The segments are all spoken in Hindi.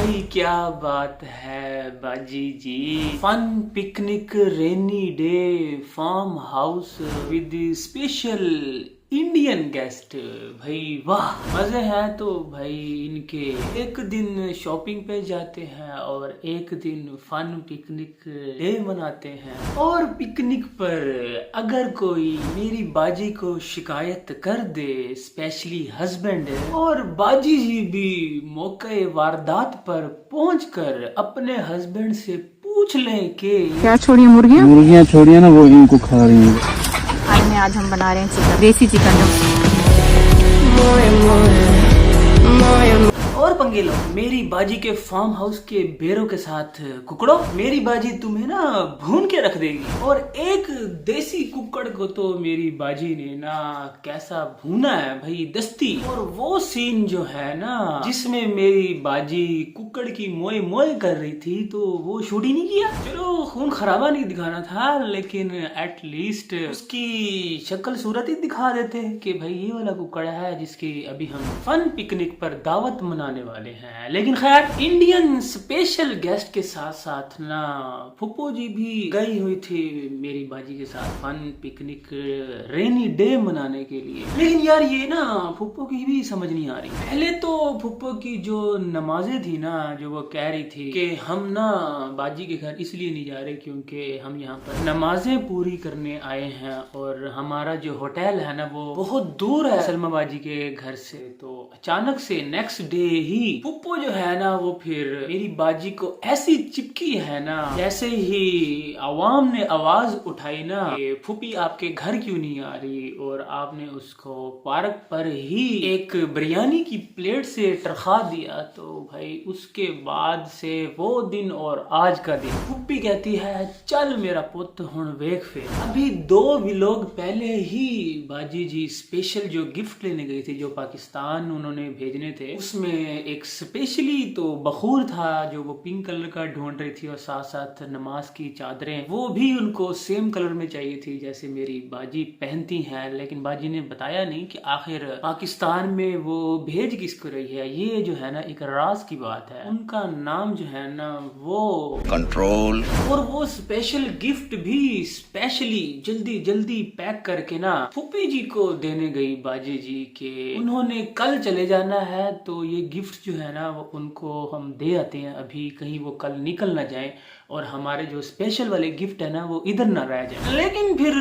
भाई क्या बात है बाजी जी। Fun picnic rainy day farm house with special Indian guest. भाई वाह मजे हैं। तो भाई इनके एक दिन शॉपिंग पे जाते हैं और एक दिन फन पिकनिक डे मनाते हैं। और पिकनिक पर अगर कोई मेरी बाजी को शिकायत कर दे, स्पेशली हस्बैंड, और बाजी जी भी मौके वारदात पर पहुंचकर अपने हस्बैंड से पूछ लें कि क्या छोड़िए मुर्गियाँ छोड़िए ना, वो इनको खा रही हैं। आज हम बना रहे हैं चिकन, देसी चिकन। और पंगे लो मेरी बाजी के फार्म हाउस के बेरों के साथ कुकड़ों। मेरी बाजी तुम्हें ना भून के रख देगी। और एक देसी कुकड़ को तो मेरी बाजी ने ना कैसा भूना है भाई, दस्ती। और वो सीन जो है ना जिसमें मेरी बाजी कुकड़ की मोए मोए कर रही थी, तो वो शूट ही नहीं किया। चलो खून खराबा नहीं दिखाना था, लेकिन एट लीस्ट उसकी शक्ल सूरत ही दिखा देते कि भाई ये वाला कुकड़ है जिसकी अभी हम फन पिकनिक पर दावत मनाने वाले हैं। लेकिन खैर इंडियन स्पेशल गेस्ट के साथ साथ ना फुप्पो जी भी गई हुई थी मेरी बाजी के साथ फन पिकनिक रेनी डे मनाने के लिए। लेकिन यार ये ना फुप्पो की भी समझ नहीं आ रही। पहले तो फुप्पो की जो नमाजें थी ना, जो वो कह रही थी कि हम ना बाजी के घर इसलिए नहीं जा रहे क्योंकि हम यहाँ पर नमाजें पूरी करने आए हैं और हमारा जो होटल है ना वो बहुत दूर है सलमा बाजी के घर से। तो अचानक से नेक्स्ट डे ही पुप्पो जो है ना वो फिर मेरी बाजी को ऐसी चिपकी है ना, जैसे ही आवाम ने आवाज उठाई ना कि फूफी आपके घर क्यों नहीं आ रही, और आपने उसको पार्क पर ही एक बिरयानी की प्लेट से टरखा दिया। तो भाई उसके बाद से वो दिन और आज का दिन फूफी कहती है चल मेरा पुत हुण वेख फिर। अभी 2 व्लॉग पहले ही बाजी जी स्पेशल जो गिफ्ट लेने गई थी, जो पाकिस्तान उन्होंने भेजने थे, उसमें एक स्पेशली तो बखूर था जो वो पिंक कलर का ढूंढ रही थी, और साथ साथ नमाज की चादरें वो भी उनको सेम कलर में चाहिए थी जैसे मेरी बाजी पहनती हैं। लेकिन बाजी ने बताया नहीं कि आखिर पाकिस्तान में वो भेज किसको रही है। ये जो है ना एक राज की बात है। उनका नाम जो है ना वो कंट्रोल। और वो स्पेशल गिफ्ट भी स्पेशली जल्दी जल्दी पैक करके ना फूफी जी को देने गई बाजी जी के उन्होंने कल चले जाना है। तो ये गिफ्ट जो है ना वो उनको हम दे आते हैं अभी, कहीं वो कल निकल ना जाए और हमारे जो स्पेशल वाले गिफ्ट है ना वो इधर ना रह जाए। लेकिन फिर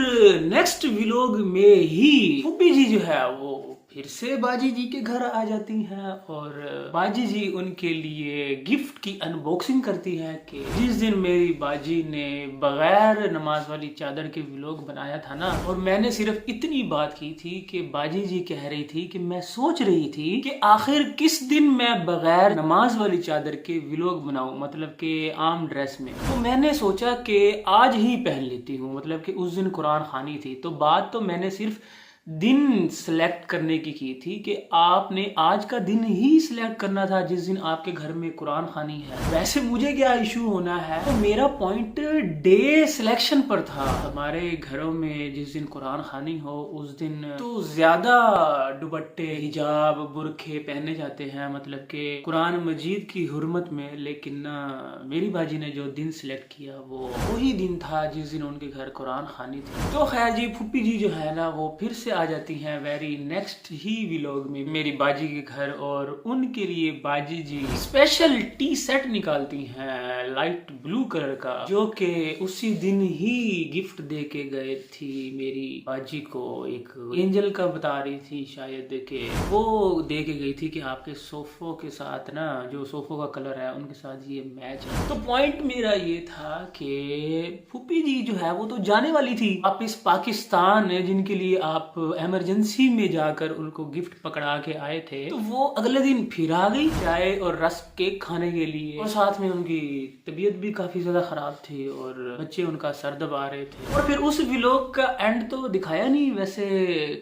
नेक्स्ट व्लॉग में ही फूफी जी जो है वो फिर से बाजी जी के घर आ जाती हैं और बाजी जी उनके लिए गिफ्ट की अनबॉक्सिंग करती है कि जिस दिन मेरी बाजी ने बगैर नमाज वाली चादर के व्लॉग बनाया था ना, और मैंने सिर्फ इतनी बात की थी कि बाजी जी कह रही थी कि मैं सोच रही थी कि आखिर किस दिन मैं बगैर नमाज वाली चादर के व्लॉग बनाऊं, मतलब कि आम ड्रेस में। तो मैंने सोचा कि आज ही पहन लेती हूँ, मतलब कि उस दिन कुरान खानी थी। तो बात तो मैंने सिर्फ दिन सिलेक्ट करने की थी कि आपने आज का दिन ही सिलेक्ट करना था जिस दिन आपके घर में कुरान खानी है। वैसे मुझे क्या इशू होना है, तो मेरा पॉइंट डे सिलेक्शन पर था। हमारे घरों में जिस दिन कुरान खानी हो उस दिन तो ज्यादा दुपट्टे हिजाब बुरखे पहने जाते हैं, मतलब कि कुरान मजीद की हुर्मत में। लेकिन ना मेरी बाजी ने जो दिन सिलेक्ट किया वो वही दिन था जिस दिन उनके घर कुरान खानी थी। तो खैर जी फूफी जी जो है ना वो फिर से आ जाती हैं वेरी नेक्स्ट ही व्लॉग में मेरी बाजी के घर, और उनके लिए बाजी जी स्पेशल टी सेट निकालती हैं लाइट ब्लू कलर का, जो कि उसी दिन ही गिफ्ट दे के गए थी मेरी बाजी को। एक एंजल का बता रही थी शायद के वो दे के गई थी कि आपके सोफो के साथ ना जो सोफो का कलर है उनके साथ ये मैच है। तो पॉइंट मेरा ये था कि फूफी जी जो है वो तो जाने वाली थी वापिस पाकिस्तान, जिनके लिए आप इमरजेंसी में जाकर उनको गिफ्ट पकड़ा के आए थे। तो वो अगले दिन फिर आ गई चाय और रस्क केक खाने के लिए, और साथ में उनकी तबीयत भी काफी ज्यादा खराब थी और बच्चे उनका सर दबा रहे थे। और फिर उस व्लॉग का एंड तो दिखाया नहीं। वैसे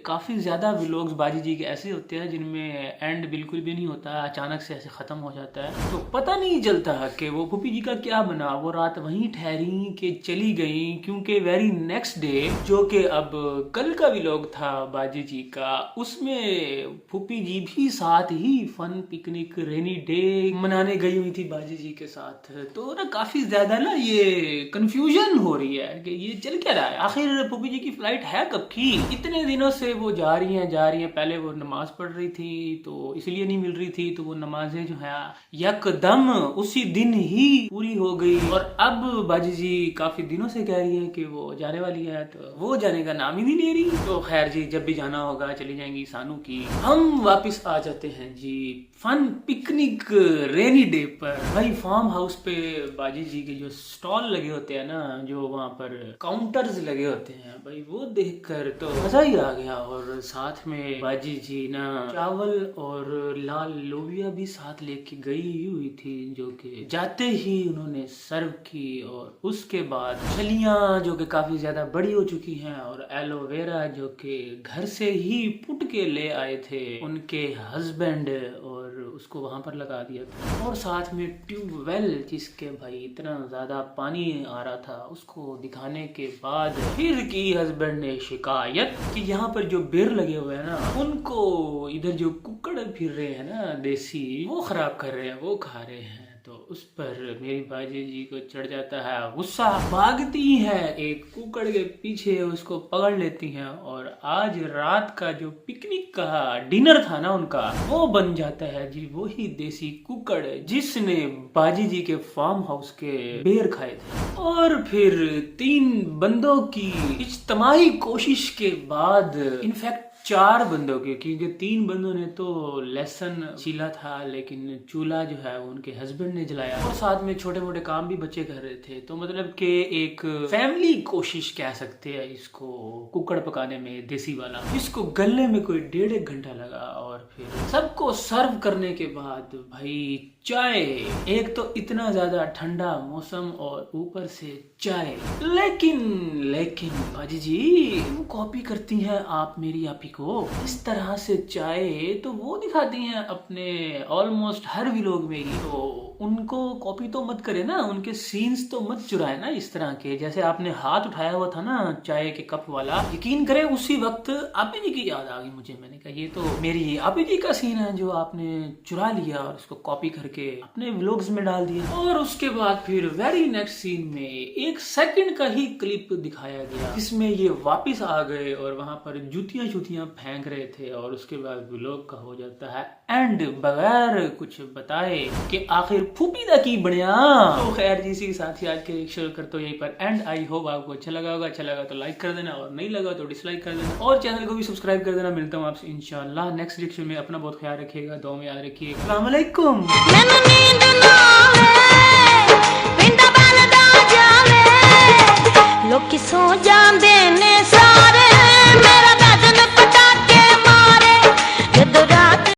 काफी ज्यादा व्लॉग्स बाजी जी के ऐसे होते हैं जिनमें एंड बिल्कुल भी नहीं होता, अचानक से ऐसे खत्म हो जाता है, तो पता नहीं चलता कि वो फूफी जी का क्या बना। वो रात वहीं ठहरी कि चली गई, क्योंकि वेरी नेक्स्ट डे जो कि अब कल का व्लॉग था बाजी जी का, उसमें फूफी जी भी साथ ही फन पिकनिक रेनी डे मनाने गई हुई थी बाजी जी के साथ। तो ना काफी ज्यादा ना ये कंफ्यूजन हो रही है कि ये चल क्या रहा है, आखिर फूफी जी की फ्लाइट है कब की। इतने दिनों से वो जा रही हैं। पहले वो नमाज पढ़ रही थी तो इसलिए नहीं मिल रही थी, तो वो नमाजें जो है यकदम उसी दिन ही पूरी हो गई। और अब बाजी जी काफी दिनों से कह रही है कि वो जाने वाली है, तो वो जाने का नाम ही नहीं ले रही। तो खैर जी, जब भी जाना होगा चली जाएंगी सानू की। हम वापस आ जाते हैं जी फन पिकनिक रेनी डे पर। भाई फार्म हाउस पे बाजी जी के जो स्टॉल लगे होते हैं ना, जो वहाँ पर काउंटर्स लगे होते हैं, भाई वो देखकर तो मजा ही आ गया। और साथ में बाजी जी ना चावल और लाल लोबिया भी साथ लेके गई हुई थी, जो कि जाते ही उन्होंने सर्व की। और उसके बाद छलियां जो कि काफी ज्यादा बड़ी हो चुकी हैं, और एलोवेरा जो कि घर से ही पुट के ले आए थे उनके हस्बैंड, और उसको वहां पर लगा दिया था। और साथ में ट्यूबवेल जिसके भाई इतना ज्यादा पानी आ रहा था, उसको दिखाने के बाद फिर की हस्बैंड ने शिकायत कि यहाँ पर जो बेर लगे हुए हैं ना, उनको इधर जो कुक्कड़ फिर रहे हैं ना देसी, वो खराब कर रहे हैं, वो खा रहे हैं। तो उस पर मेरी बाजी जी को चढ़ जाता है गुस्सा, भागती है एक कुक्कड़ के पीछे, उसको पकड़ लेती हैं। और आज रात का जो पिकनिक का डिनर था ना उनका, वो बन जाता है जी वही देसी कुक्कड़ जिसने बाजी जी के फार्म हाउस के बेर खाए थे। और फिर 3 बंदों की इज्तिमाई कोशिश के बाद, इनफैक्ट 4 बंदों के, क्योंकि 3 बंदों ने तो लहसुन छीला था, लेकिन चूल्हा जो है वो उनके हस्बैंड ने जलाया। और साथ में छोटे मोटे काम भी बच्चे कर रहे थे। तो मतलब कि एक फैमिली कोशिश कह सकते हैं इसको, कुक्कड़ पकाने में देसी वाला। इसको गलने में कोई 1.5 घंटा लगा। और फिर सबको सर्व करने के बाद भाई चाय, एक तो इतना ज्यादा ठंडा मौसम और ऊपर से चाय। लेकिन बाजी जी वो कॉपी करती हैं आप मेरी आपी को इस तरह से चाय, तो वो दिखाती हैं अपने ऑलमोस्ट हर व्लॉग में ही। तो उनको कॉपी तो मत करे ना, उनके सीन्स तो मत चुराए ना इस तरह के। जैसे आपने हाथ उठाया हुआ था ना चाय के कप वाला, यकीन करें उसी वक्त आपी जी की याद आ गई मुझे। मैंने कहा ये तो मेरी आपी जी का सीन है जो आपने चुरा लिया और उसको कॉपी करके अपने व्लॉग्स में डाल दिया। और उसके बाद फिर वेरी नेक्स्ट सीन में 1 सेकंड का ही क्लिप दिखाया गया जिसमें ये वापस आ गए और वहां पर जूतियां फेंक रहे थे। और उसके बाद व्लॉग का हो जाता है एंड, बगैर कुछ बताए कि आखिर फूफी दा की बढ़िया। तो खैर जी, इसी के साथ ही आज के लेक्चर करते हो यहीं पर एंड। आई होप आपको अच्छा लगा होगा। अच्छा लगा तो लाइक कर देना, और नहीं लगा तो डिसलाइक कर देना, और चैनल को भी सब्सक्राइब कर देना। मिलता हूँ आपसे इंशाल्लाह नेक्स्ट लेक्चर में। अपना बहुत ख्याल रखिएगा, दुआ में याद रखिएगा। अस्सलाम वालेकुम। लोग की सो जाते